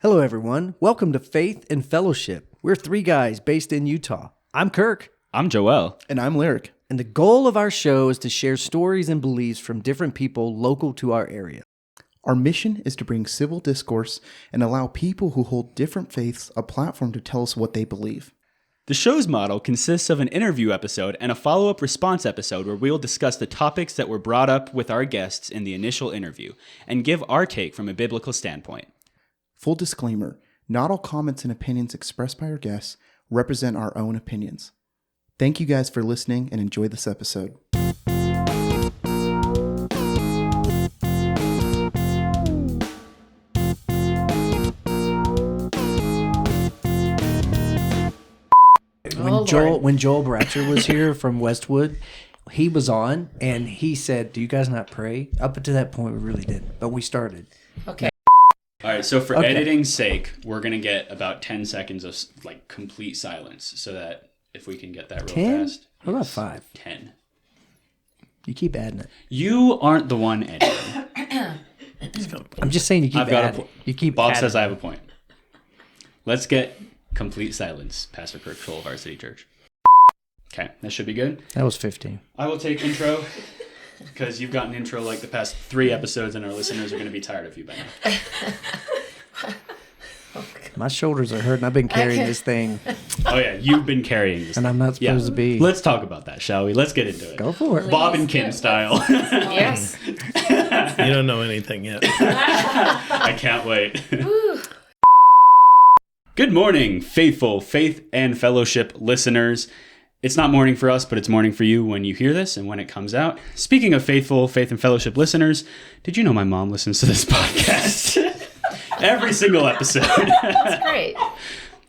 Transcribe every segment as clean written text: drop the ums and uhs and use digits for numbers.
Hello, everyone. Welcome to Faith and Fellowship. We're three guys based in Utah. I'm Kirk. I'm Joel. And I'm Lyric. And the goal of our show is to share stories and beliefs from different people local to our area. Our mission is to bring civil discourse and allow people who hold different faiths a platform to tell us what they believe. The show's model consists of an interview episode and a follow-up response episode where we'll discuss the topics that were brought up with our guests in the initial interview and give our take from a biblical standpoint. Full disclaimer, not all comments and opinions expressed by our guests represent our own opinions. Thank you guys for listening and enjoy this episode. When Joel Bratcher was here from Westwood, he was on and he said, "Do you guys not pray?" Up to that point, we really didn't, but we started. Okay. All right, so for editing's sake, we're going to get about 10 seconds of like complete silence so that if we can get that real 10? fast. What about 5? 10. You keep adding it. You aren't the one editing. I'm just saying you keep I've got adding. You keep Bob adding. says I have a point. Let's get complete silence, Pastor Kirk Troll of Artcity Church. Okay, that should be good. That was 15. I will take intro because you've gotten intro like the past 3 episodes and our listeners are going to be tired of you by now. My shoulders are hurting. I've been carrying this thing. Oh yeah, you've been carrying this. And I'm not supposed to be. Let's talk about that, shall we? Let's get into it. Go for it. Bob and Kim style. Yes. You don't know anything yet. I can't wait. Good morning, faithful Faith and Fellowship listeners. It's not morning for us, but it's morning for you when you hear this and when it comes out. Speaking of faithful Faith and Fellowship listeners, did you know my mom listens to this podcast? Every single episode. That's great.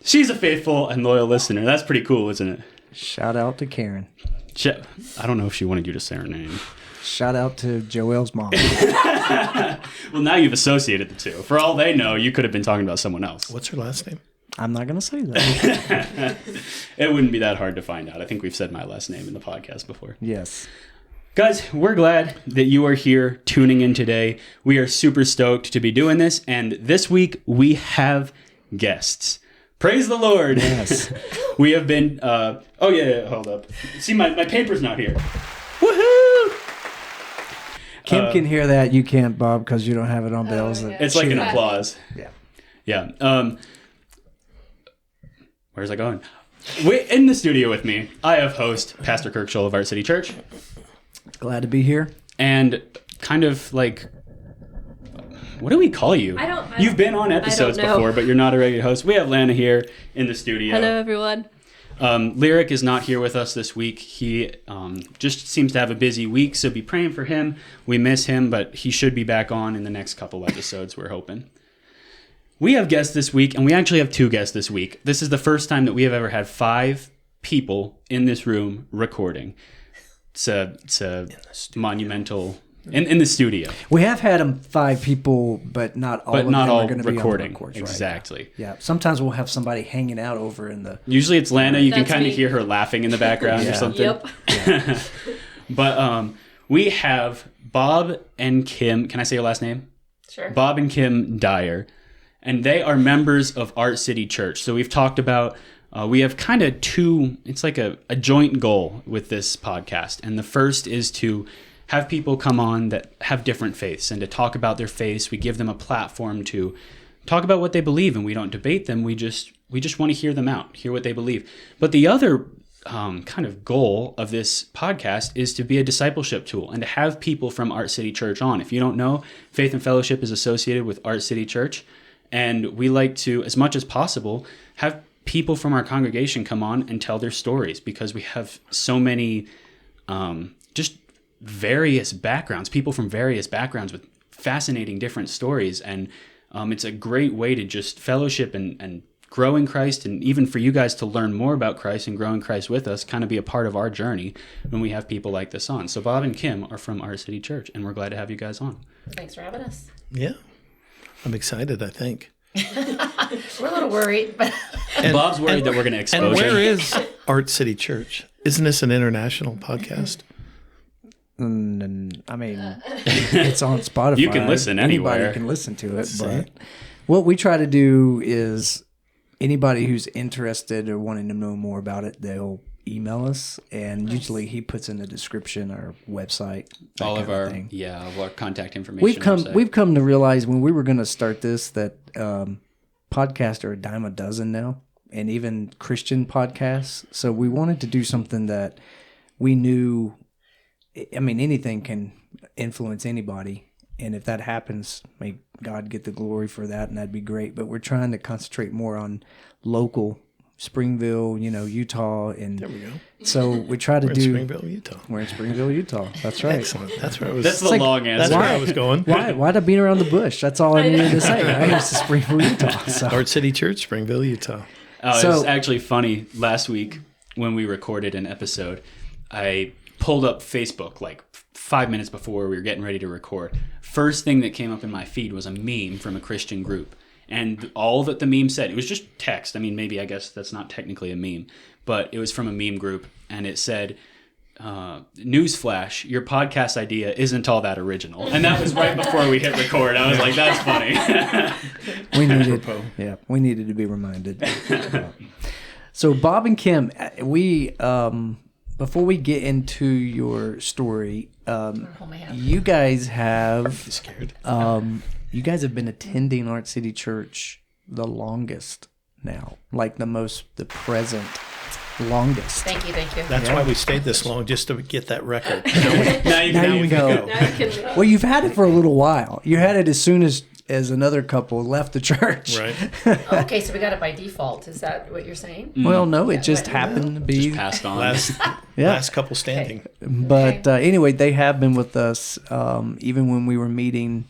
She's a faithful and loyal listener. That's pretty cool, isn't it? Shout out to Karen. I don't know if she wanted you to say her name. Shout out to Joelle's mom. Well, now you've associated the two. For all they know, you could have been talking about someone else. What's her last name? I'm not going to say that. It wouldn't be that hard to find out. I think we've said my last name in the podcast before. Yes. Guys, we're glad that you are here tuning in today. We are super stoked to be doing this. And this week, we have guests. Praise the Lord. Yes. We have been... hold up. See, my paper's not here. Woohoo! Kim can hear that. You can't, Bob, because you don't have it on bells. It's like an applause. Yeah. Yeah. Where's I going? In the studio with me, I have host Pastor Kirk Troll of Artcity Church. Glad to be here. And kind of like, what do we call you? You've been on episodes before, but you're not a regular host. We have Lana here in the studio. Hello, everyone. Lyric is not here with us this week. He just seems to have a busy week, so be praying for him. We miss him, but he should be back on in the next couple episodes, we're hoping. We have guests this week, and we actually have 2 guests this week. This is the first time that we have ever had 5 people in this room recording. It's a monumental... In the studio. We have had 5 people, but not all of them are going to be on the records. Exactly. Right? Yeah. Sometimes we'll have somebody hanging out over in the... Usually it's Lana. You can That's kind of me. hear her laughing in the background or something. Yep. Yeah. But we have Bob and Kim. Can I say your last name? Sure. Bob and Kim Dyer. And they are members of artcity.church. So we've talked about... we have kind of 2... It's like a joint goal with this podcast. And the first is to... have people come on that have different faiths and to talk about their faiths. We give them a platform to talk about what they believe, and we don't debate them. We just want to hear them out, hear what they believe. But the other kind of goal of this podcast is to be a discipleship tool and to have people from Artcity Church on. If you don't know, Faith and Fellowship is associated with Artcity Church, and we like to, as much as possible, have people from our congregation come on and tell their stories because we have so many just various backgrounds, people from various backgrounds with fascinating different stories. And it's a great way to just fellowship and grow in Christ, and even for you guys to learn more about Christ and grow in Christ with us, kind of be a part of our journey when we have people like this on. So Bob and Kim are from Artcity Church, and we're glad to have you guys on. Thanks for having us. Yeah. I'm excited, I think. We're a little worried, but... Bob's worried that we're going to expose And where him. is Artcity Church? Isn't this an international podcast? I mean, it's on Spotify. You can listen anywhere. Anybody can listen to it, but what we try to do is anybody who's interested or wanting to know more about it, they'll email us, and usually he puts in the description our website, All of our thing. of our contact information. We've come to realize when we were going to start this that podcasts are a dime a dozen now, and even Christian podcasts. So we wanted to do something that we knew. I mean, anything can influence anybody, and if that happens, may God get the glory for that, and that'd be great. But we're trying to concentrate more on local. Springville, Utah, and There we go. so we try to We're in do. Springville, Utah. We're in Springville, Utah. That's right. Excellent. That's where I was. That's the like- long answer. That's where I was going. Why'd I beat around the bush? That's all I needed to say. Right? It's Springville, Utah. So. Art City Church, Springville, Utah. Oh, So- it was actually funny. Last week when we recorded an episode, I pulled up Facebook like 5 minutes before we were getting ready to record. First thing that came up in my feed was a meme from a Christian group. And all that the meme said, it was just text. I mean, maybe I guess that's not technically a meme, but it was from a meme group. And it said, newsflash, your podcast idea isn't all that original. And that was right before we hit record. I was like, that's funny. We needed to be reminded. So Bob and Kim, we before we get into your story, Hold my hand. you guys have Scared. you guys have been attending Art City Church the longest now, like the present longest. Thank you. That's why we stayed this long, just to get that record. Now you Now can you go. Now you can- Well, you've had it for a little while. You had it as soon as another couple left the church. Right. Okay, so we got it by default. Is that what you're saying? Well, no, it just Yeah. happened to be. just passed on. Last couple standing. But anyway, they have been with us even when we were meeting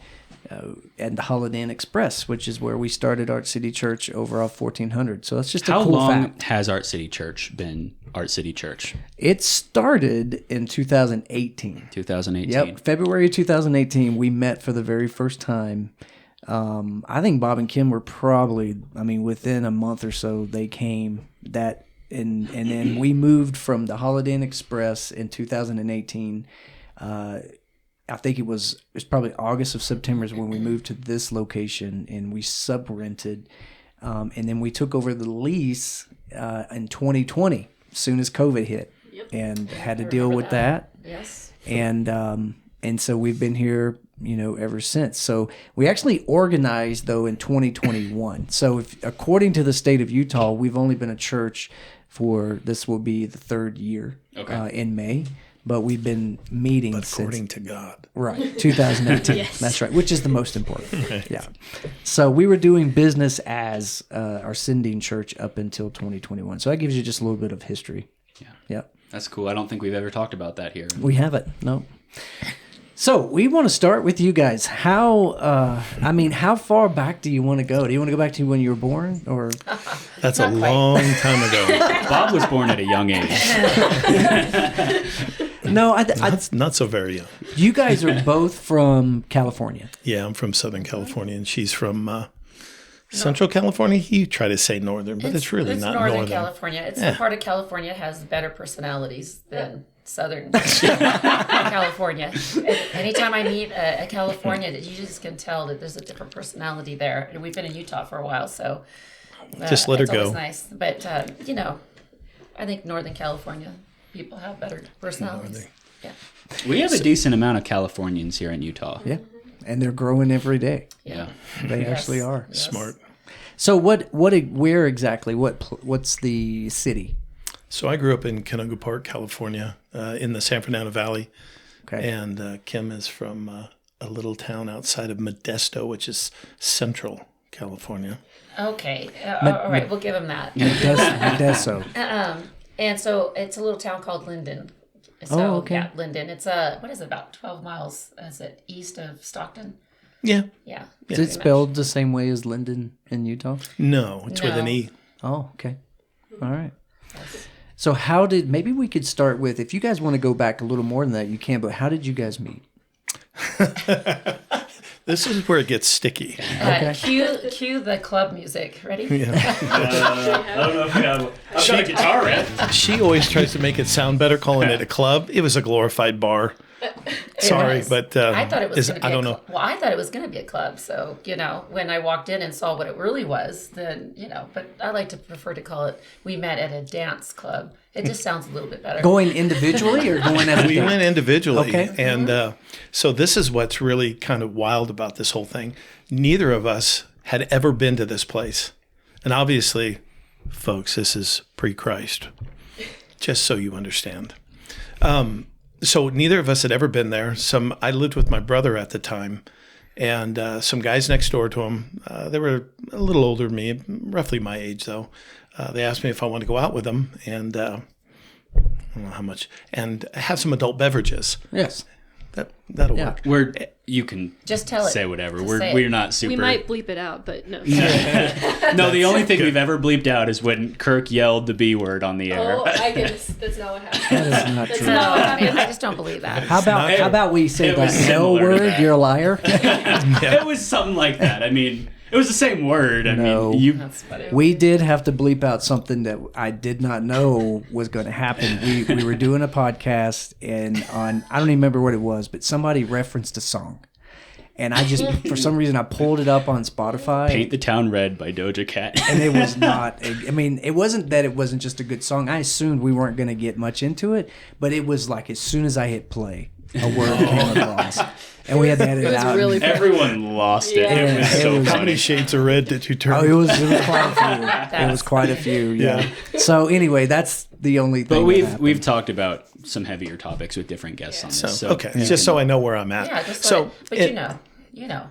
at the Holiday Inn Express, which is where we started Art City Church over off 1400. So that's just a How cool long fact. has Art City Church been Art City Church? It started in 2018. 2018. Yep, February 2018, we met for the very first time. I think Bob and Kim were probably, within a month or so, they came. And then we moved from the Holiday Inn Express in 2018. I think it was probably August of September is when we moved to this location, and we sub-rented. And then we took over the lease in 2020, as soon as COVID hit, and had to deal with that. Yes. And so we've been here, ever since. So we actually organized though in 2021. So according to the state of Utah, we've only been a church for this will be the third year in May, but we've been meeting According since to God. right 2018. Yes. That's right, which is the most important. Yeah. So we were doing business as our sending church up until 2021. So that gives you just a little bit of history. Yeah. That's cool. I don't think we've ever talked about that here. We haven't. No. So we want to start with you guys. How far back do you want to go? Do you want to go back to when you were born, or? That's a long time ago. Bob was born at a young age. No, That's not so very young. you guys are both from California. Yeah, I'm from Southern California, and she's from Central California. You try to say Northern, but it's really not Northern Northern. California. It's the part of California has better personalities than Southern California. Anytime I meet a California, you just can tell that there's a different personality there. And we've been in Utah for a while, so Just let her it's always go. nice. But I think Northern California people have better personalities. Yeah. We have a decent amount of Californians here in Utah. Yeah, and they're growing every day. Yeah. They Yes. actually are. Yes. Smart. So where exactly? What's the city? So I grew up in Canoga Park, California, in the San Fernando Valley. Okay. And Kim is from a little town outside of Modesto, which is Central California. Okay. All right. We'll give him that. Modesto. And so it's a little town called Linden. So, Oh, okay. Yeah, Linden. It's what is it, about 12 miles? Is it east of Stockton? Yeah. Yeah. Is it spelled the same way as Linden in Utah? No, it's with an No. E. Oh, okay. All right. So maybe we could start with, if you guys want to go back a little more than that, you can, but how did you guys meet? This is where it gets sticky. Okay. Cue the club music. Ready? I don't know if we have. I've got a guitar riff. She always tries to make it sound better calling it a club. It was a glorified bar. Sorry, was. but I thought it was going to be I don't know. Well, I thought it was going to be a club. So, when I walked in and saw what it really was, then, but I like to prefer to call it, we met at a dance club. It just sounds a little bit better. Going individually or going as a We team? went individually. Okay. And so this is what's really kind of wild about this whole thing. Neither of us had ever been to this place. And obviously, folks, this is pre-Christ, just so you understand. So neither of us had ever been there. I lived with my brother at the time, and some guys next door to him, they were a little older than me, roughly my age though. They asked me if I wanted to go out with them, and I don't know how much, and have some adult beverages. Yes. That'll Yeah. work. You can Just tell it. say whatever. Just We're say it. we're not super. We might bleep it out, but no. No, the only thing we've ever bleeped out is when Kirk yelled the B word on the air. Oh, I guess that's not what happened. That is not That's true. No, not what I happened. just don't believe that. How about we say It was that no similar to word? that. You're a liar. It was something like that. I mean, it was the same word. I No. mean, you. That's funny. We did have to bleep out something that I did not know was going to happen. We were doing a podcast, and I don't even remember what it was, but somebody referenced a song. And I just, for some reason, I pulled it up on Spotify. Paint the Town Red by Doja Cat. And it was not, it wasn't that it wasn't just a good song. I assumed we weren't going to get much into it, but it was like as soon as I hit play, a word came across. And we had to edit it was out. really fun. Everyone lost it. Yeah. It was so It was- How many funny. shades of red did you turn? Oh, it was quite a few. It was quite a few, yeah. So anyway, that's the only thing. But that happened. we've talked about some heavier topics with different guests on this. So, So okay, just so I know where I'm at. Yeah, just so like, but it- you know. yeah.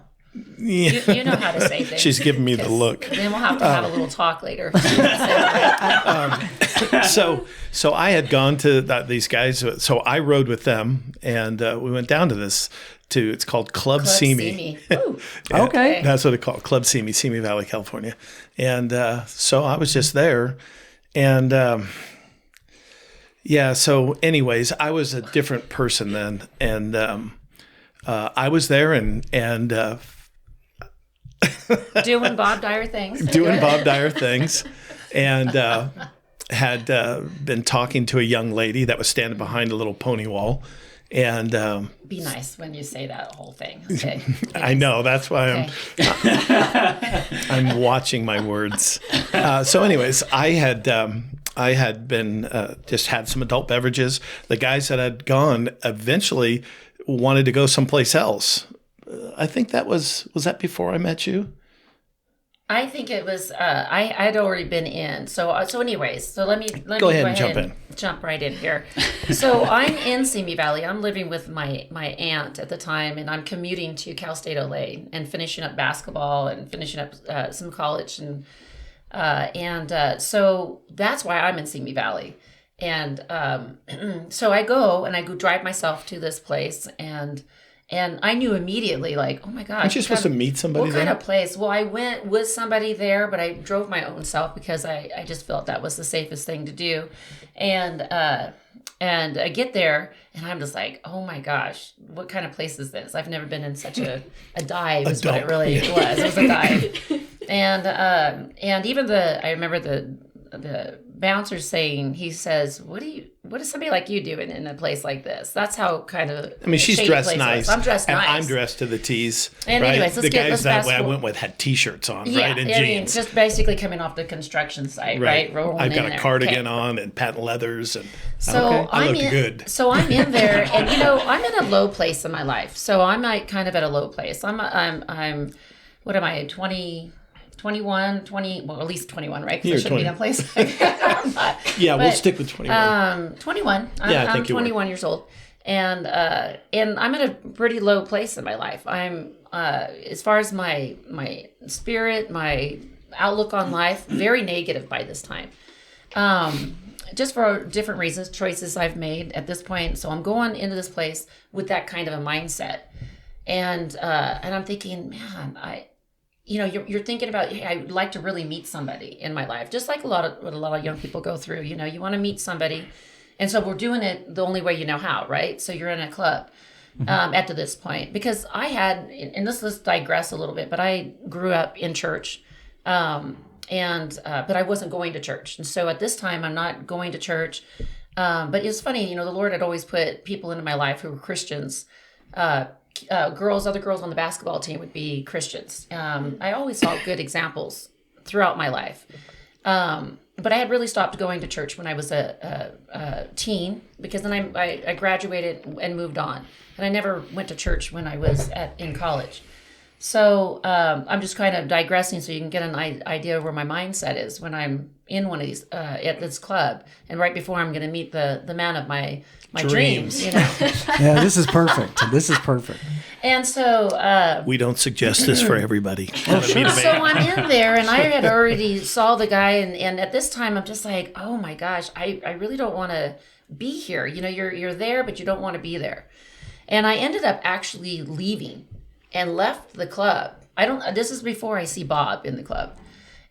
You know how to say things. She's giving me the 'Cause look. Then we'll have to have a little talk later. So I had gone to these guys. So I rode with them, and we went down to it's called Club Simi. Ooh. Okay. That's what it's called, Club Simi, Simi Valley, California. And so I was just there, and so anyways, I was a different person then, and I was there and Doing Bob Dyer things. doing Bob Dyer things, and had been talking to a young lady that was standing behind a little pony wall, and Be nice when you say that whole thing. Okay. I know that's why Okay. I'm watching my words. So, anyways, I had been just had some adult beverages. The guys that had gone eventually wanted to go someplace else. I think that was that before I met you? I think it was. I'd already been in. So anyways, so let me Go ahead and jump right in here. So I'm in Simi Valley. I'm living with my aunt at the time, and I'm commuting to Cal State LA and finishing up basketball and finishing up some college and so that's why I'm in Simi Valley. And so I go drive myself to this place, and I knew immediately, like, oh my gosh. Aren't you supposed to meet somebody What there? kind of place? Well, I went with somebody there, but I drove my own self because I just felt that was the safest thing to do. And I get there, and I'm just like, oh my gosh, what kind of place is this? I've never been in such a dive is what it really was. It was a dive. And even I remember the bouncer saying, he says, what is somebody like you doing in a place like this? That's how kind of. I mean, she's shady dressed place nice. was. I'm dressed and nice. I'm dressed to the T's. And right? anyways, the guys let's that fast way I forward. went with had T-shirts on, Yeah, right, and I mean, jeans. just basically coming off the construction site, right? Rolling I've got in a there. cardigan Okay. on and patent leathers, and So I I'm looked good. So I'm in there, and I'm in a low place in my life. So I'm like kind of at a low place. I'm what am I, 21, well, at least 21, right? Because I You're shouldn't be in 20. that place. Yeah, we'll But, stick with 21. 21. Yeah, I I'm think you were. 21 years old, and I'm at a pretty low place in my life. I'm as far as my spirit, my outlook on life, very negative by this time. Just for different reasons, choices I've made at this point. So I'm going into this place with that kind of a mindset, and I'm thinking, man, you're thinking about, hey, I would like to really meet somebody in my life, just like what a lot of young people go through. You want to meet somebody, and so we're doing it the only way you know how, right? So you're in a club at this point, because I had, and let's digress a little bit, but I grew up in church, but I wasn't going to church, and so at this time I'm not going to church. But it's funny, the Lord had always put people into my life who were Christians. Other girls on the basketball team would be Christians. I always saw good examples throughout my life. But I had really stopped going to church when I was a teen, because then I graduated and moved on. And I never went to church when I was in college. So I'm just kind of digressing so you can get an idea of where my mindset is when I'm in one of these, at this club. And right before I'm going to meet the man of my dreams. Yeah, this is perfect. This is perfect. And so... we don't suggest this for everybody. So I'm in there, and I had already saw the guy, and at this time, I'm just like, oh my gosh, I really don't want to be here. You're there, but you don't want to be there. And I ended up actually leaving and left the club. This is before I see Bob in the club.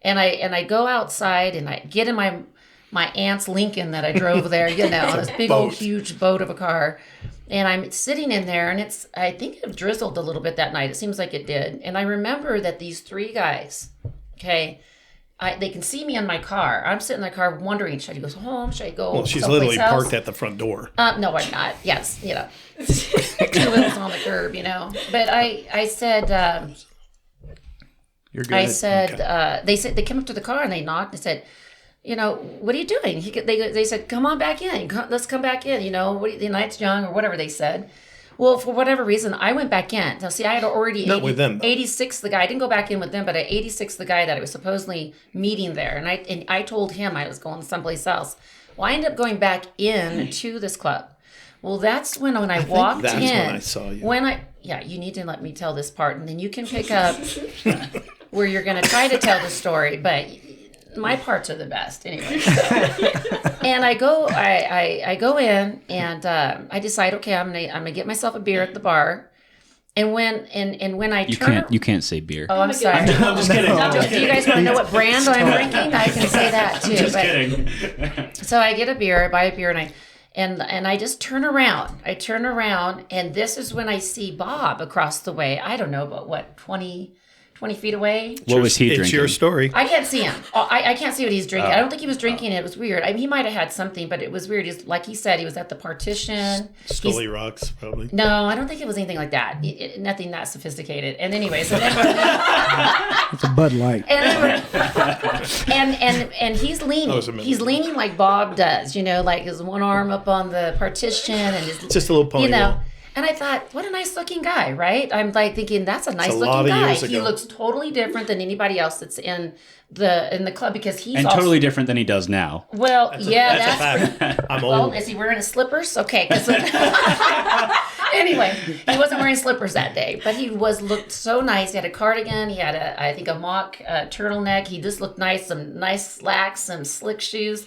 And I go outside, and I get in my aunt's Lincoln that I drove there, on this big old huge boat of a car. And I'm sitting in there, and I think it drizzled a little bit that night. It seems like it did. And I remember that these three guys, okay, they can see me in my car. I'm sitting in the car wondering, should I go home? Should I go Well, she's someplace literally else? parked at the front door. No, I'm not. Yes, 2 wheels on the curb, But I said... You're good. I said, they said, they came up to the car and they knocked and said, what are you doing? They said, come on back in. Let's come back in. The night's young or whatever they said. Well, for whatever reason, I went back in. Now, see, I had already Not with them, though. 86 the guy. I didn't go back in with them, but I 86 the guy that I was supposedly meeting there. And I told him I was going someplace else. Well, I ended up going back in to this club. Well, that's when I walked that's in. when I saw you. You need to let me tell this part, and then you can pick up where you're going to try to tell the story, but my parts are the best anyway. And I go in, and I decide, okay, I'm gonna get myself a beer at the bar. And when I You can't say beer. Oh, I'm sorry. I'm just kidding. Do you guys want to know what brand I'm drinking? I can say that too. Just kidding. So I get a beer, I buy a beer, and I just turn around. I turn around, and this is when I see Bob across the way. I don't know, but 20 feet away. What was he drinking? It's your story. I can't see him. I can't see what he's drinking. I don't think he was drinking it. It was weird. I mean, he might have had something, but it was weird. Like he said, he was at the partition. Stolly Rocks, probably. No, I don't think it was anything like that. Nothing that sophisticated. And anyway, so then It's a Bud Light. and he's leaning. He's leaning like Bob does, like his one arm up on the partition and his Just a little ponytail. And I thought, what a nice looking guy, right? I'm like thinking that's a nice a lot looking of guy. years He ago. looks totally different than anybody else that's in the club because he's And also, totally different than he does now. well, That's a fact. I'm well, old. is he wearing his slippers? Okay. Anyway, he wasn't wearing slippers that day, but he looked so nice. He had a cardigan. He had a mock turtleneck. He just looked nice. Some nice slacks, some slick shoes,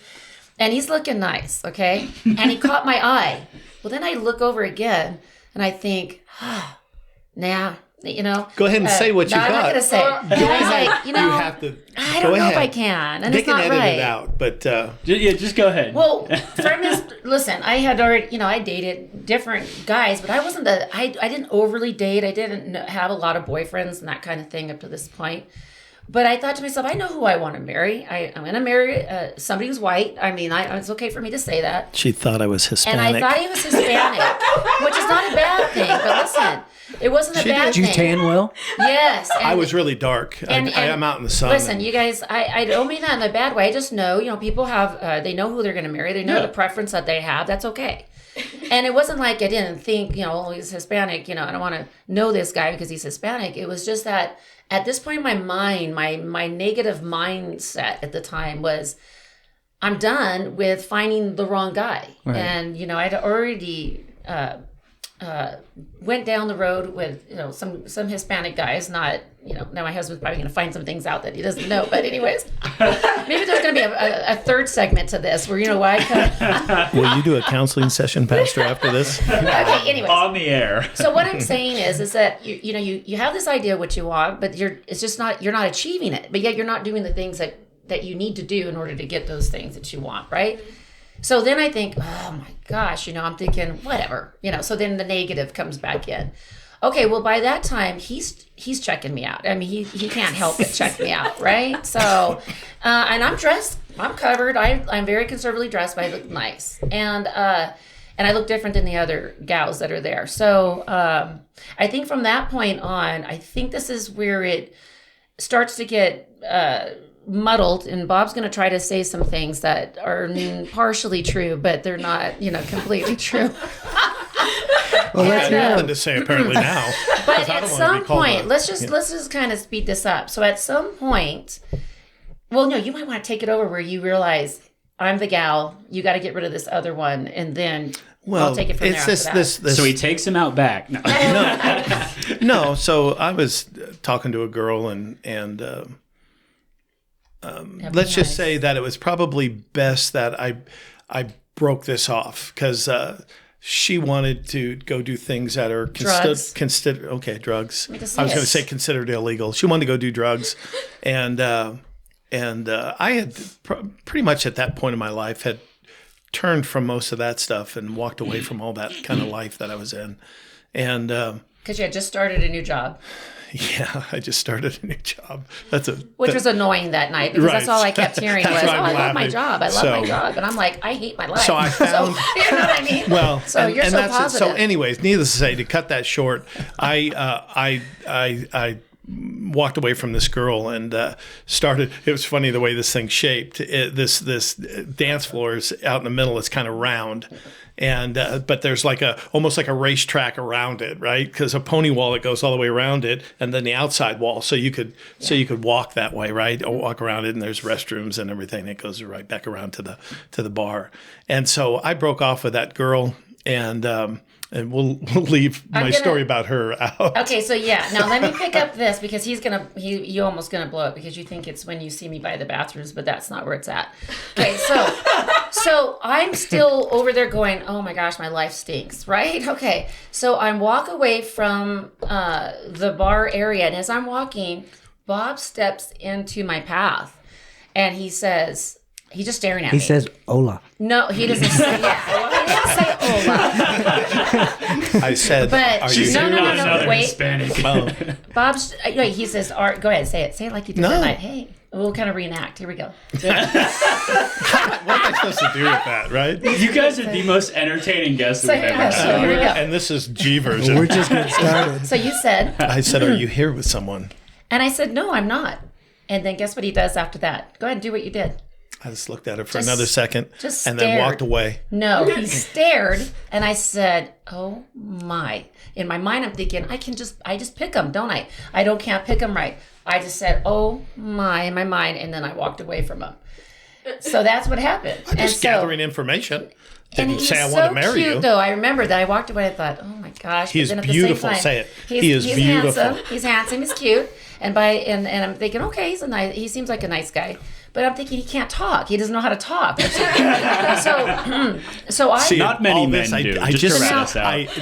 and he's looking nice. Okay, and he caught my eye. Well, then I look over again, and I think, now. Go ahead and say what you I'm not got. gonna say. And I was like, You have to. I go don't know ahead. if I can, and They it's can not edit right. it out, but Yeah, just go ahead. Well, listen, I had already, I dated different guys, but I wasn't I didn't overly date. I didn't have a lot of boyfriends and that kind of thing up to this point. But I thought to myself, I know who I want to marry. I'm going to marry somebody who's white. I mean, it's okay for me to say that. she thought I was Hispanic. And I thought he was Hispanic, which is not a bad thing. But listen, it wasn't a bad Did you thing. tan well? Yes. I was really dark. I'm out in the sun. Listen, you guys, I don't mean that in a bad way. I just know, people have, they know who they're going to marry. They know the preference that they have. That's okay. And it wasn't like I didn't think, he's Hispanic, I don't want to know this guy because he's Hispanic. It was just that at this point in my mind, my negative mindset at the time was, I'm done with finding the wrong guy. Right. And, I'd already went down the road with, some Hispanic guys, not, now my husband's probably going to find some things out that he doesn't know. But anyways, maybe there's going to be a third segment to this where, why Will you do a counseling session, Pastor, after this? Okay, anyways. On the air. So what I'm saying is that you have this idea what you want, but you're not achieving it. But yet you're not doing the things that you need to do in order to get those things that you want, right? So then I think, oh my gosh, I'm thinking whatever, so then the negative comes back in. Okay, well, by that time, he's checking me out. I mean, he can't help but check me out, right? So, and I'm dressed, I'm covered. I'm very conservatively dressed, but I look nice, and I look different than the other gals that are there. So, I think from that point on, I think this is where it starts to get muddled, and Bob's going to try to say some things that are partially true, but they're not, completely true. Well, I got nothing to say apparently now. But at some point, let's just kind of speed this up. So at some point, well, no, you might want to take it over where you realize I'm the gal. You got to get rid of this other one, and then I'll take it from there. After that. So he takes him out back. No. No. So I was talking to a girl, and let's just say that it was probably best that I broke this off because she wanted to go do things that are drugs. Drugs. I was going to say considered illegal. She wanted to go do drugs, and I had pretty much at that point in my life had turned from most of that stuff and walked away from all that kind of life that I was in, and because you had just started a new job. Yeah, I just started a new job. Which was annoying that night because that's all I kept hearing was, I love my job. I love my job. And I'm like, I hate my life. So I found... you know what I mean? Well, so you're so positive. So anyways, needless to say, to cut that short, I walked away from this girl and started. It was funny the way this thing shaped. This dance floor is out in the middle. It's kind of round, and but there's almost like a racetrack around it, right? Because a pony wall that goes all the way around it, and then the outside wall, so you could walk that way, right? Or walk around it, and there's restrooms and everything that goes right back around to the bar. And so I broke off with that girl, and we'll leave my story about her out. Okay, so now let me pick up this because you're almost gonna blow it because you think it's when you see me by the bathrooms, but that's not where it's at. Okay, so I'm still over there going, oh my gosh, my life stinks, right? Okay, so I walk away from the bar area, and as I'm walking, Bob steps into my path, and he's just staring at me. He says, "Hola." No, he doesn't say he didn't say hola. I said, but are you no, wait. Hispanic. Bob's, he says, Art, go ahead, say it. Say it like you did that night. Hey, we'll kind of reenact. Here we go. What am I supposed to do with that, right? You guys are the most entertaining guests we've ever had. So here we go. And this is G version. We're just getting started. So you said. I said, are you here with someone? And I said, no, I'm not. And then guess what he does after that? Go ahead and do what you did. I just looked at her for another second and then walked away. No, he stared, and I said, "Oh my!" In my mind, I'm thinking, I just pick them, don't I? Can't pick them right. I just said, "Oh my!" in my mind, and then I walked away from him. So that's what happened. I'm just gathering information. Didn't say I want to marry cute, you. Though I remember that I walked away, I thought, "Oh my gosh!" He's beautiful. Say it. He's beautiful. Handsome. He's handsome. He's cute. And I'm thinking, okay, he seems like a nice guy. But I'm thinking he can't talk. He doesn't know how to talk. So I... See, not many men do. I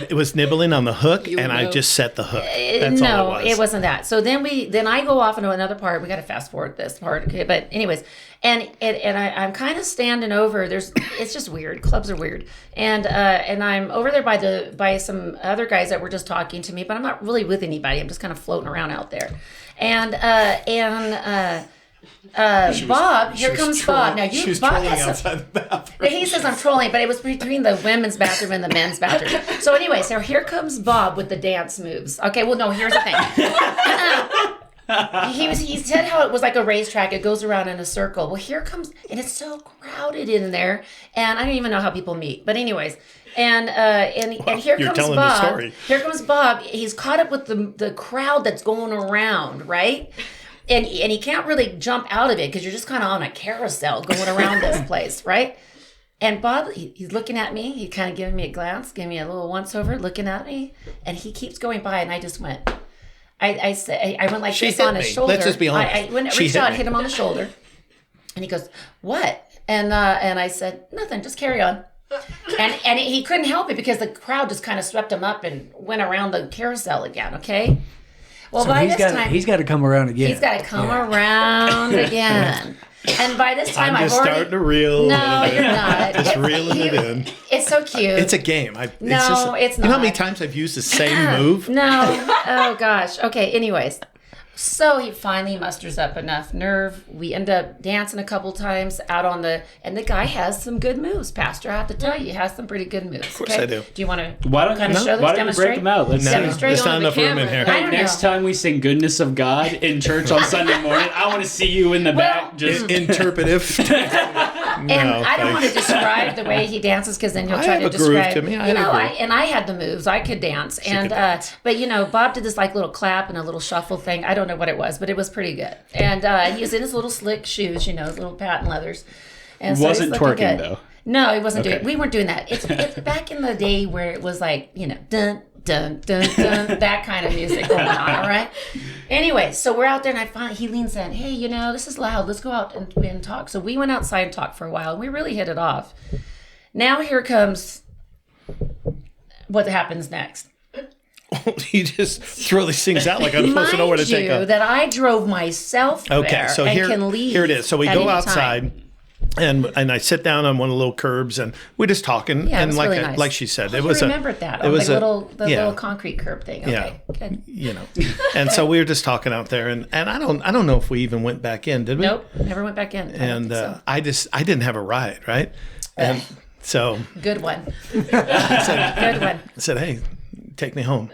it was nibbling on the hook, I just set the hook. That's all it was. No, it wasn't that. So then I go off into another part. We got to fast forward this part. Okay, but anyways, and I'm kind of standing over. It's just weird. Clubs are weird, and I'm over there by some other guys that were just talking to me, but I'm not really with anybody. I'm just kind of floating around out there, Bob, here comes Bob. Now Bob has outside the bathroom. He says I'm trolling, but it was between the women's bathroom and the men's bathroom. So anyway, here comes Bob with the dance moves. Okay, well no, here's the thing. He said how it was like a racetrack. It goes around in a circle. Well, here comes, and it's so crowded in there, and I don't even know how people meet. But anyways, and here comes Bob. Here comes Bob. He's caught up with the crowd that's going around, right? And he can't really jump out of it because you're just kind of on a carousel going around this place, right? And Bob, he's looking at me. He's kind of giving me a glance, giving me a little once-over, looking at me. And he keeps going by, and I just went. I went like this on his shoulder. Let's just be honest. I went, reached out, hit him on the shoulder. And he goes, what? And I said, nothing, just carry on. And he couldn't help it because the crowd just kind of swept him up and went around the carousel again, okay? Well, So by he's this got time, he's got to come around again. he's got to come around again. And by this time, I'm I've just already. starting to reel. No, you're not. Just reeling it in. It's so cute. It's a game. It's No, just, it's You know how not. many times I've used the same move? No. Oh gosh. Okay. Anyways, so he finally musters up enough nerve. We end up dancing a couple times out on and the guy has some good moves. Pastor, I have to tell you, he has some pretty good moves. Of course I do. Do you want to Why don't kind of you, show this? why don't you break Demonstrate? them out? Let's No, Demonstrate there's on not the enough room in camera. here. I Hey, don't next know. time we sing "Goodness of God" in church on Sunday morning, I want to see you in the back. Just Interpretive. And I don't want to describe the way he dances because then you'll I try have to a groove describe. to me. I You have a know, groove. I had the moves. I could dance, and but Bob did this like little clap and a little shuffle thing. I don't know what it was, but it was pretty good. And he was in his little slick shoes, his little patent leathers. And so wasn't he's looking twerking good. though. No, he wasn't Okay. doing. We weren't doing that. It's back in the day where it was like dun dun dun dun that kind of music going on. All right. Anyway, so we're out there, and he leans in. Hey, this is loud. Let's go out and talk. So we went outside and talked for a while, and we really hit it off. Now here comes what happens next. You just throw these things out like I'm supposed to know where to take Mind you them. that I drove myself Okay, there so and can leave. here it is. So we at go any outside. time. And I sit down on one of the little curbs and we're just talking. Yeah, it and was like really nice. like she said, Oh, it you was remembered that. It was the yeah. little concrete curb thing. Okay, Yeah. good. And so we were just talking out there, and I don't know if we even went back in, did we? Nope, never went back in. And I don't think I didn't have a ride, right? And so so. Good one. Good one. I said, hey, take me home.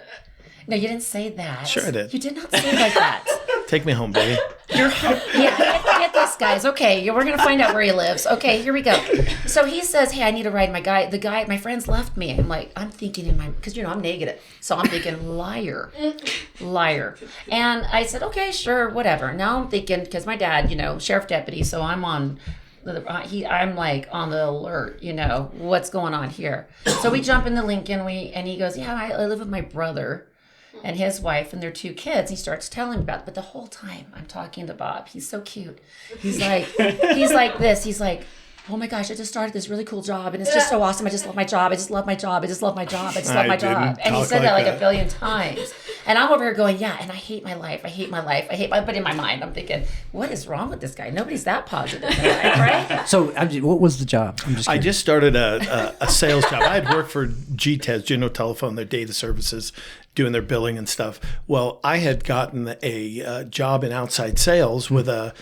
No, you didn't say that. Sure I did. You did not say it like that. Take me home, baby. Get this, guys. Okay, we're gonna find out where he lives. Okay, here we go. So he says, "Hey, I need a ride." My friends left me. I'm thinking because I'm negative, so I'm thinking liar. And I said, "Okay, sure, whatever." Now I'm thinking because my dad, sheriff deputy, so I'm on. I'm like on the alert, what's going on here. So we jump in the Lincoln, and he goes, "Yeah, I live with my brother and his wife and their 2 kids." He starts telling me about it, but the whole time I'm talking to Bob. He's so cute. He's like this. He's like, "Oh my gosh, I just started this really cool job and it's just so awesome. I just love my job. I just love my job. I just love my job. I just love I my didn't job." And he talk said that like like that. a billion times. And I'm over here going, "Yeah, and I hate my life. I hate my life. But in my mind, I'm thinking, what is wrong with this guy? Nobody's that positive in life, right? So what was the job? I'm just I curious. just started a sales job. I had worked for GTES, General Telephone, their data services, doing their billing and stuff. Well, I had gotten a job in outside sales with a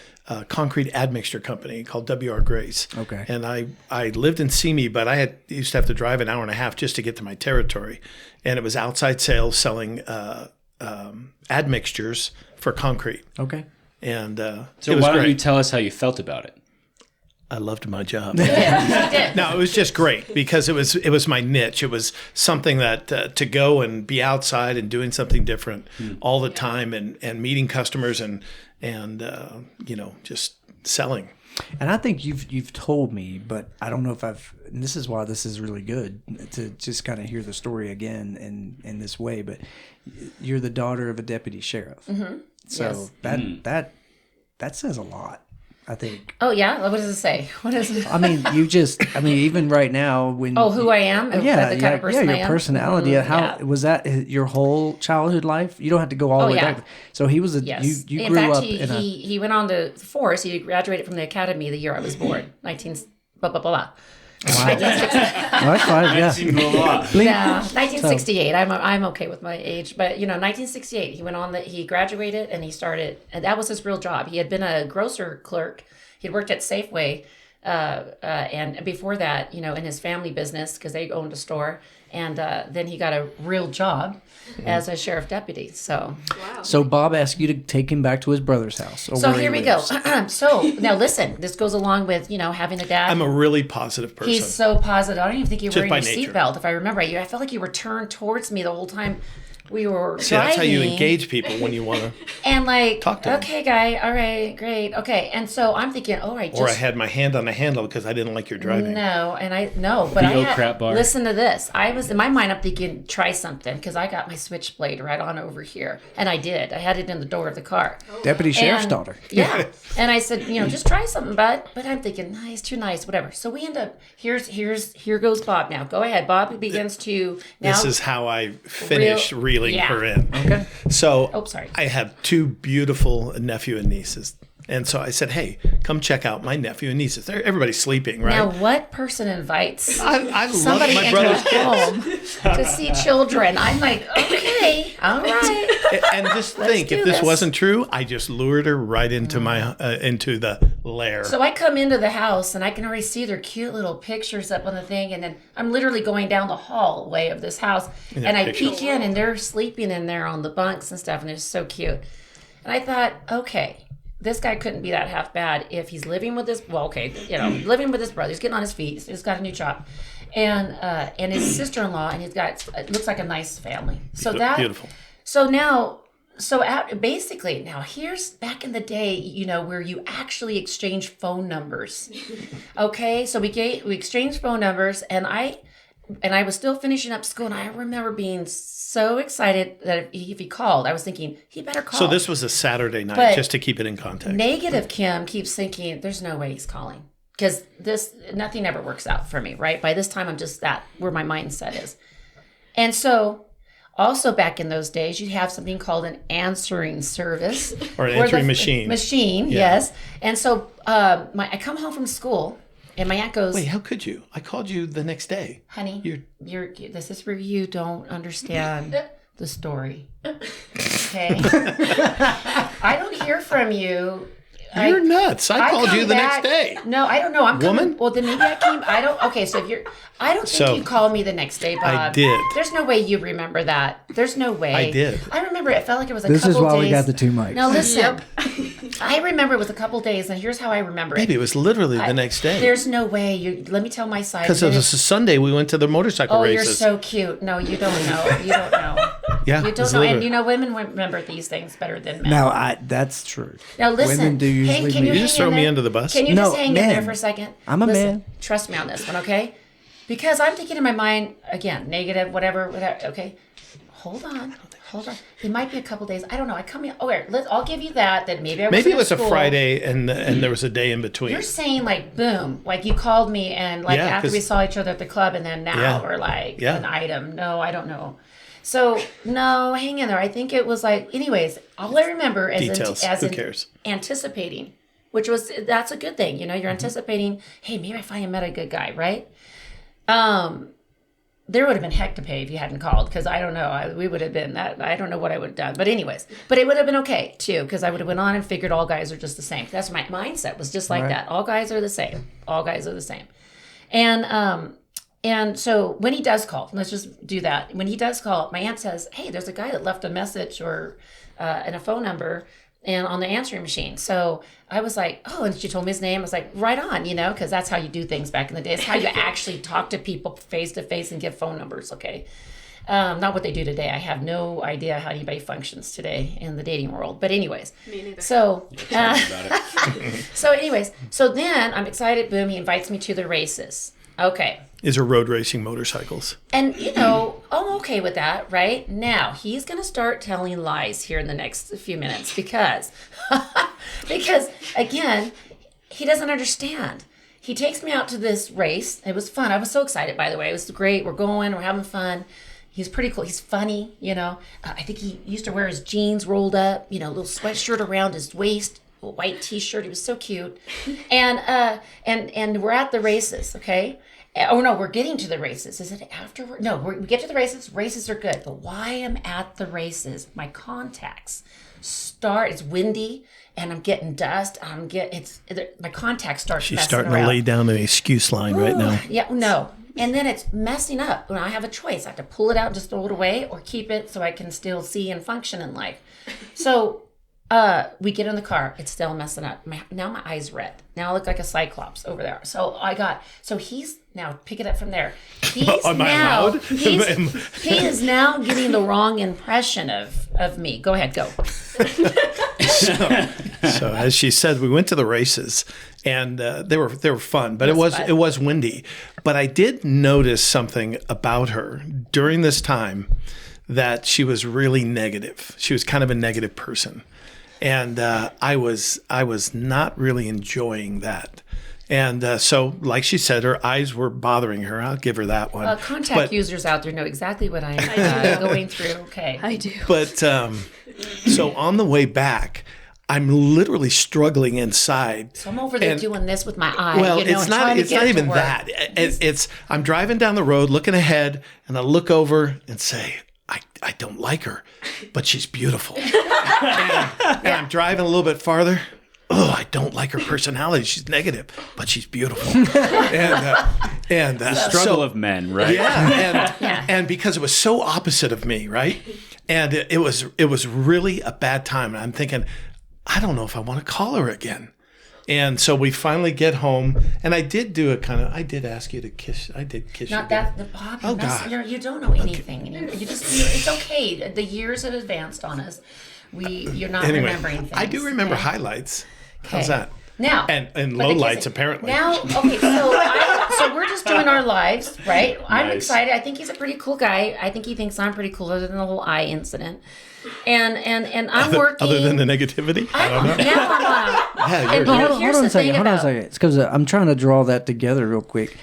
concrete admixture company called WR Grace. Okay. And I lived in Simi, but I used to have to drive an hour and a half just to get to my territory. And it was outside sales selling admixtures for concrete. Okay. And So it was why don't great. you tell us how you felt about it? I loved my job. Yeah, he did. No, it was just great because it was my niche. It was something that to go and be outside and doing something different all the time and meeting customers and just selling. And I think you've told me, but I don't know if and this is why this is really good to just kind of hear the story again in this way. But you're the daughter of a deputy sheriff, so Yes. that says a lot, I think. Oh yeah, what does it say? What is it? I mean, even right now when Who I am? Is that the kind of person I your am? personality. How Yeah. was that your whole childhood life? You don't have to go all the way yeah. back. So he was Yes. you In grew fact, up he, in a he went on to force. He graduated from the academy the year I was born, 19 blah blah blah. Well, that's fine. Yeah. Seemed a lot. No, 1968. I'm okay with my age, but 1968. He went on he graduated and he started, and that was his real job. He had been a grocer clerk. He had worked at Safeway, and before that, in his family business because they owned a store. And then he got a real job as a sheriff deputy. So, Wow. So Bob asked you to take him back to his brother's house. Or so where he here we go. lives. So now listen, this goes along with having a dad. I'm a really positive person. He's so positive. I don't even think you were Just wearing by your nature. seatbelt, if I remember right. I felt like you were turned towards me the whole time we were See, driving. that's how you engage people when you want to. And like, Talk to him. okay, guy, all right, great, okay. And so I'm thinking, all right, Or I had my hand on the handle because I didn't like your driving. but I old had, crap bar. listen to this. I was in my mind, I'm thinking, try something because I got my switchblade right on over here, and I did. I had it in the door of the car. Deputy sheriff's And- daughter. Yeah. And I said, just try something, bud. But I'm thinking, nice, too nice, whatever. So we end up, here goes Bob now. Go ahead. Bob begins to now. This is how I finish reeling reeling Yeah. her in. Okay. So Oh, sorry. I have two beautiful nephew and nieces. And so I said, hey, come check out my nephew and nieces. Everybody's sleeping, right? Now, what person invites I love somebody my into brother's a home to see children? I'm like, okay, all right. And just think, do if this this. wasn't true, I just lured her right into my into the lair. So I come into the house and I can already see their cute little pictures up on the thing, and then I'm literally going down the hallway of this house, and I peek in, and they're sleeping in there on the bunks and stuff, and they're so cute. And I thought, okay, this guy couldn't be that half bad if he's living with his, living with his brother. He's getting on his feet. He's got a new job, and his sister-in-law, and he's got, it looks like a nice family. So that Beautiful. So now, basically, now here's back in the day, where you actually exchange phone numbers. Okay, so we exchanged phone numbers, and I was still finishing up school, and I remember being so excited that if he called, I was thinking he better call. So this was a Saturday night, But just to keep it in context. Negative Kim keeps thinking there's no way he's calling, because nothing ever works out for me, right? By this time, I'm just where my mindset is, and so. Also, back in those days, you'd have something called an answering service. Or an answering machine. Yes. And so I come home from school, and my aunt goes, Wait, how could you? I called you the next day. honey, this is where you don't understand the story. Okay? I don't hear from you. You're nuts. I called come you the back- next day. No, I don't know. I'm Woman? coming. Well, then maybe I came. I don't. Okay, so I don't think So, you called me the next day, Bob. I did. There's no way you remember that. There's no way. I did. I remember it felt like it was a This couple is why days. we got the two mics. Now listen. I remember it was a couple days, and here's how I remember Maybe it. it was literally the next day. There's no way. Let me tell my side. Because it was a Sunday, we went to the motorcycle Oh, races. you're so cute. No, you don't know. You don't know. Yeah, You it don't was know. literally- And women remember these things better than men. Now, that's true. Now listen, Women do usually can you meet. just hang throw in me there? under the bus? Can you No, just hang in there man. for a second? I'm a man. Trust me on this one, okay? Because I'm thinking in my mind, again, negative, whatever, okay? Hold on. It might be a couple days. I don't know. I come in. Oh, wait, I'll give you that maybe I was Maybe in it was a school. Friday and there was a day in between. You're saying like boom, like you called me and like Yeah, after 'cause- we saw each other at the club and then now Yeah. we're like Yeah. an item. No, I don't know. So no, hang in there. I think it was like, anyways, all I remember is Details. Who cares? anticipating, that's a good thing. You're anticipating, hey, maybe I finally met a good guy, right? There would have been heck to pay if you hadn't called, because I don't know. We would have been that. I don't know what I would have done. But anyways, it would have been okay too, because I would have went on and figured all guys are just the same. That's my mindset was just like that. All guys are the same. All guys are the same. And so when he does call, let's just do that. When he does call, my aunt says, hey, there's a guy that left a message or and a phone number and on the answering machine. So I was like, oh, and she told me his name. I was like, right on, because that's how you do things back in the day. It's how you actually talk to people face to face and give phone numbers, okay? Not what they do today. I have no idea how anybody functions today in the dating world. But anyways. Me neither. So, so then I'm excited. Boom, he invites me to the races. Okay. Is are road racing motorcycles. And, I'm okay with that, right? Now, he's going to start telling lies here in the next few minutes because, again, he doesn't understand. He takes me out to this race. It was fun. I was so excited, by the way. It was great. We're going. We're having fun. He's pretty cool. He's funny, I think he used to wear his jeans rolled up, a little sweatshirt around his waist, a white T-shirt. He was so cute. And we're at the races, okay? Oh, no, we're getting to the races. Is it afterward? No, we get to the races. Races are good. But while I'm at the races, my contacts it's windy, and I'm getting dust. My contacts start She's messing starting around. to lay down an excuse line right now. Yeah, no. And then it's messing up. When I have a choice, I have to pull it out and just throw it away or keep it so I can still see and function in life. So we get in the car. It's still messing up. Now my eyes red. Now I look like a cyclops over there. So he's now pick it up from there. He's Am I allowed? he is now getting the wrong impression of me. Go ahead, go. So as she said, we went to the races, and they were fun, but it was windy. But I did notice something about her during this time, that she was really negative. She was kind of a negative person, and I was not really enjoying that. And so, like she said, her eyes were bothering her. I'll give her that one. Contact users out there know exactly what I'm going through. Okay. I do. But so on the way back, I'm literally struggling inside. So I'm over there doing this with my eye. Well, you know, it's not. It's not even work. that. It's. I'm driving down the road, looking ahead, and I look over and say, I don't like her, but she's beautiful. and I'm driving a little bit farther. Oh, I don't like her personality. She's negative, but she's beautiful. and The struggle of men, right? Yeah, and because it was so opposite of me, right? And it was really a bad time. And I'm thinking, I don't know if I want to call her again. And so we finally get home, and I did do I did ask you to kiss. I did kiss you. Not that the Bob. Oh, God. You don't know anything. Okay. It's okay. The years have advanced on us. You're not remembering things. I do remember highlights. How's that? Now and low lights apparently. Now, okay, so we're just doing our lives, right? I'm Nice. excited. I think he's a pretty cool guy. I think he thinks I'm pretty cool, other than the whole eye incident. And I'm working. Other than the negativity, I don't know. Now I'm on. Yeah, And you're you know, Hold here's on the a second. thing Hold on a about second. It's because I'm trying to draw that together real quick.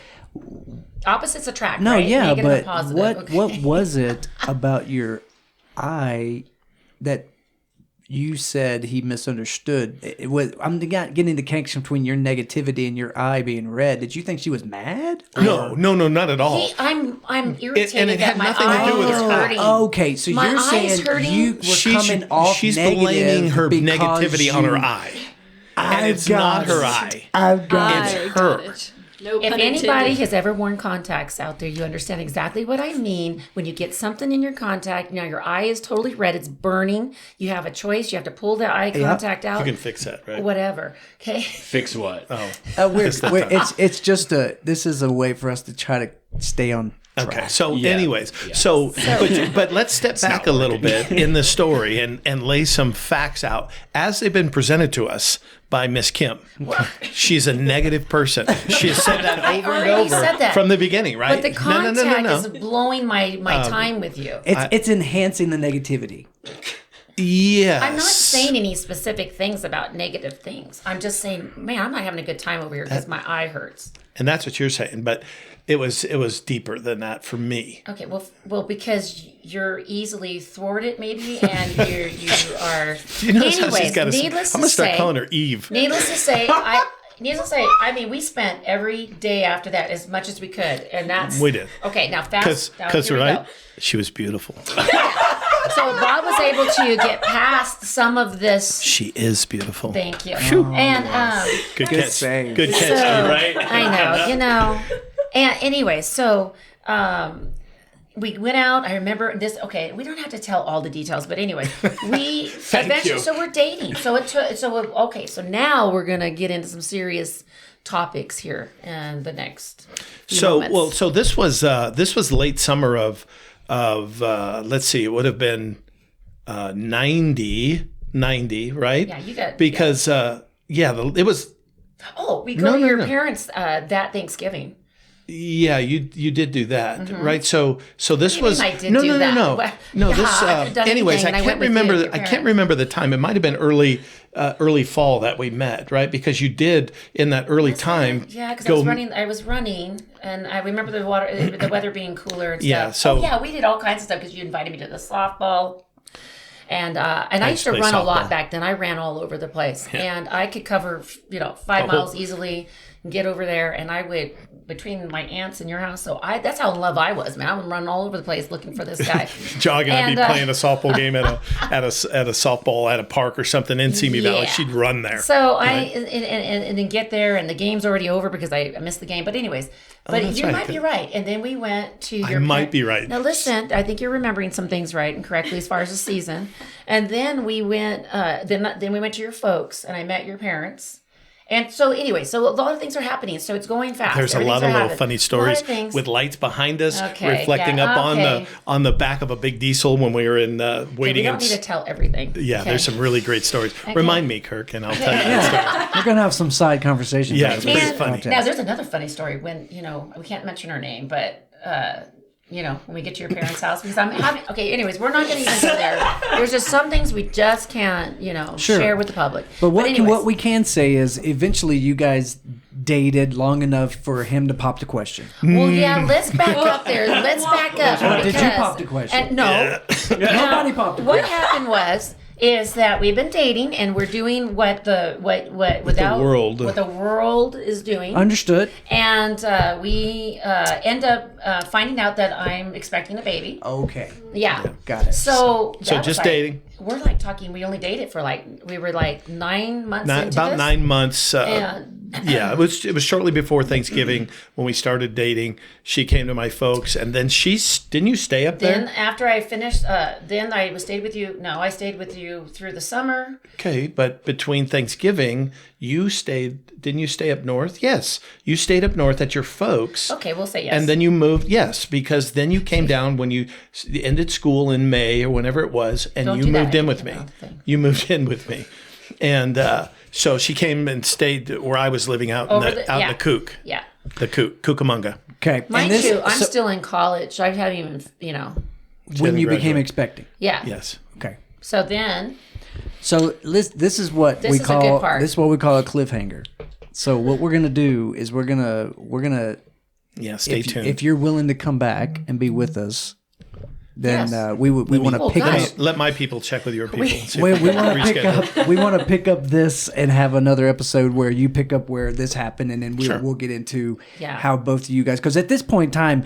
opposites attract. No, right? yeah, Negative but and positive. what Okay. what was it about your eye that you said he misunderstood? It was, I'm getting the connection between your negativity and your eye being red. Did you think she was mad? No, not at all. I'm irritated and it that had my nothing to eye do with is her. hurting. Okay, so My you're eye's saying hurting. you were coming off she's negative blaming her because negativity on her you- eye. I've And it's got not her it. eye. I've got It's it. her. Got it. No If pun anybody intended. has ever worn contacts out there, you understand exactly what I mean. When you get something in your contact, now your eye is totally red, it's burning. You have a choice. You have to pull the eye contact out. You can fix that, right? Whatever. Okay. Fix what? Oh, It's just this is a way for us to try to stay on track. okay. So, Yeah. anyways, but let's step back a little bit in the story and lay some facts out as they've been presented to us by Miss Kim. She's a negative person. She has said that over and already over said that. from the beginning, right? But the contact No. is blowing my time with you. It's enhancing the negativity. Yes. I'm not saying any specific things about negative things. I'm just saying, man, I'm not having a good time over here because my eye hurts. And that's what you're saying, but it was deeper than that for me. Okay, well, because you're easily thwarted, maybe, and you are. Do you notice how she's got needless I'm gonna to start say, calling her Eve. Needless to say, I mean, we spent every day after that as much as we could, and that's We did. Okay, now Because here we right, go. she was beautiful. So Bob was able to get past some of this. She is beautiful. Thank you. And Good Good catch. save. Good catch. so right? I know. And anyway, so we went out. I remember this. Okay, we don't have to tell all the details, but anyway, we eventually. you. So we're dating. So now we're gonna get into some serious topics here in the next. few moments. So this was late summer of let's see, it would have been 90, right? Yeah, you got because it was. Oh, we go to No, your no. parents that Thanksgiving. Yeah, you did do that, right? So this was I did do that. no. Well, No, yeah, this. I could've done Anyways, anything, I and I can't went with you remember. and your I can't parents. remember the time. It might have been early fall that we met, right? Because you did in that early time. Yeah, because I was running, and I remember the weather being cooler and stuff. Yeah, so- we did all kinds of stuff because you invited me to the softball. And I used to play run a softball. lot back then. I ran all over the place, and I could cover 5 miles easily and get over there. And I would between my aunts and your house. So that's how in love I was, man. I would run all over the place looking for this guy. Jogging, I'd be And, playing a softball game at a softball at a park or something in Simi Valley. Yeah. She'd run there. So and then get there, and the game's already over because I missed the game. But anyways, that's you right. might be right. And then we went to your. I might be right. Now listen, I think you're remembering some things right and correctly as far as the season. And then we went. Then we went to your folks, and I met your parents. And so anyway, so a lot of things are happening. So it's going fast. There's a lot of little funny stories things. with lights behind us Okay, reflecting yeah, up okay. on the back of a big diesel when we were in We waiting. don't need to tell everything. Yeah, okay? there's some really great stories. Remind me, Kirk, and I'll tell you. Yeah, we're gonna have some side conversations. Yeah, about it's this pretty And funny. podcast. now there's another funny story when we can't mention her name, but when we get to your parents' house, because I'm having. Okay, anyways, we're not going to even go there. There's just some things we just can't Sure. share with the public. But anyways, what we can say is, eventually, you guys dated long enough for him to pop the question. Well, yeah, let's back up there. Let's back up. Or did you because- pop the question? And no. Nobody popped the What question. happened is that we've been dating and we're doing what the world is doing. Understood. And we end up finding out that I'm expecting a baby. Okay. Yeah. Got it. So So that was just like- dating. We're like talking. We only dated for we were like 9 months into About this. 9 months. And Yeah, it was shortly before Thanksgiving when we started dating. She came to my folks, and then didn't you stay up there? then after I finished, then I stayed with you. No, I stayed with you through the summer. Okay, but between Thanksgiving, didn't you stay up north? Yes, you stayed up north at your folks. Okay, we'll say yes. And then you moved, yes, because then you came down when you ended school in May or whenever it was, and Don't you do that moved in with me. anymore, thing. You moved in with me. And so she came and stayed where I was living out in the Kook. Yeah. The Cucamonga. Okay. Mind and you, I'm still in college. I haven't even, when you became graduate. expecting. yeah. Yes. Okay. So then, So this is what This we is a call good part. this is what we call a cliffhanger. So what we're gonna do is we're gonna Yeah, stay tuned. if you're willing to come back and be with us, then Yes. we want to Well, pick nice. up. Let my people check with your people. and see if We we want can to pick reschedule. up. We want to pick up this and have another episode where you pick up where this happened, and then Sure. we'll get into Yeah. how both of you guys. Because at this point in time,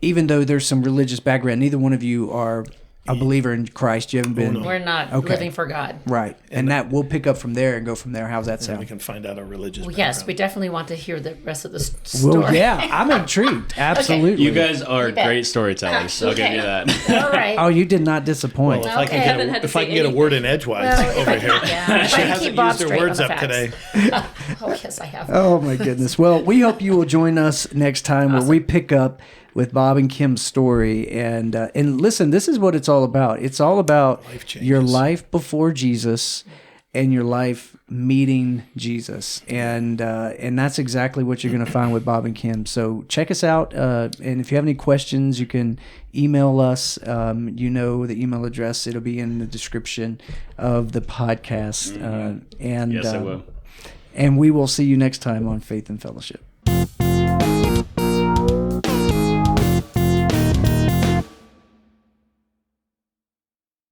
even though there's some religious background, neither one of you are a believer in Christ. You haven't been we're not Okay. living for God. right, and that we'll pick up from there and go from there. How's that We sound? can find out our religious Well, yes, we definitely want to hear the rest of the story. Well, yeah, I'm intrigued. Absolutely. You guys are bet. great storytellers. I'll give Okay. you that. All right. Oh, you did not disappoint. Well, if I Okay. can Haven't get had a, to if I say can get a anything. word in edgewise Well, over here. Yeah. She Try to hasn't keep Bob used her straight words on the up facts. today. Oh, yes, I have. Oh my goodness. Well, we hope you will join us next time where we pick up with Bob and Kim's story. And listen, this is what it's all about. It's all about Life changes. your life before Jesus and your life meeting Jesus. And that's exactly what you're going to find with Bob and Kim. So check us out. And if you have any questions, you can email us. You know the email address. It'll be in the description of the podcast. Yes, I will. And we will see you next time on Faith and Fellowship.